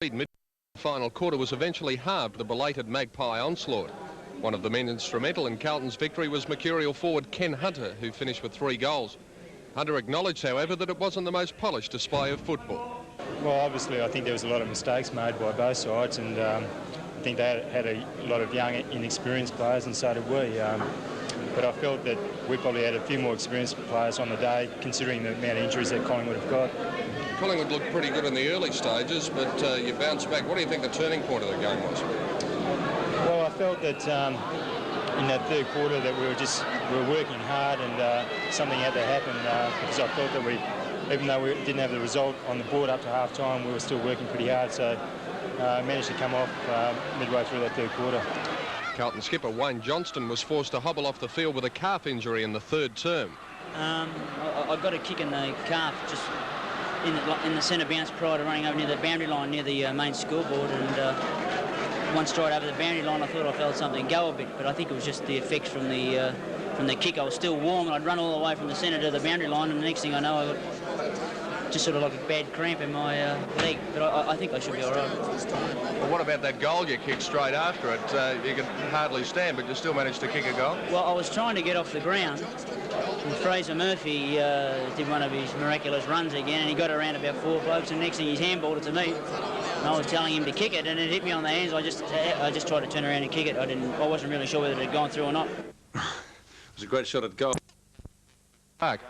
Mid-final quarter was eventually halved the belated Magpie onslaught. One of the men instrumental in Carlton's victory was mercurial forward Ken Hunter, who finished with 3 goals. Hunter acknowledged, however, that it wasn't the most polished display of football. Well, obviously, I think there was a lot of mistakes made by both sides, and I think they had a lot of young, inexperienced players, and so did we. But I felt that we probably had a few more experienced players on the day, considering the amount of injuries that Collingwood have got. Collingwood looked pretty good in the early stages, but you bounced back. What do you think the turning point of the game was? Well, I felt that in that third quarter that we were working hard, and something had to happen because I felt that even though we didn't have the result on the board up to half-time, we were still working pretty hard, so managed to come off midway through that third quarter. Carlton skipper Wayne Johnston was forced to hobble off the field with a calf injury in the third term. I got a kick in the calf just in the centre bounce prior to running over near the boundary line near the main scoreboard, and once straight over the boundary line I thought I felt something go a bit, but I think it was just the effects from the kick. I was still warm and I'd run all the way from the centre to the boundary line, and the next thing I know I got just sort of like a bad cramp in my leg, but I think I should be all right. Well, what about that goal you kicked straight after it? You could hardly stand, but you still managed to kick a goal? Well, I was trying to get off the ground, and Fraser Murphy did one of his miraculous runs again, and he got around about 4 blokes, and next thing he's handballed it to me, and I was telling him to kick it, and it hit me on the hands. I just tried to turn around and kick it. I wasn't really sure whether it had gone through or not. It was a great shot at goal. Park.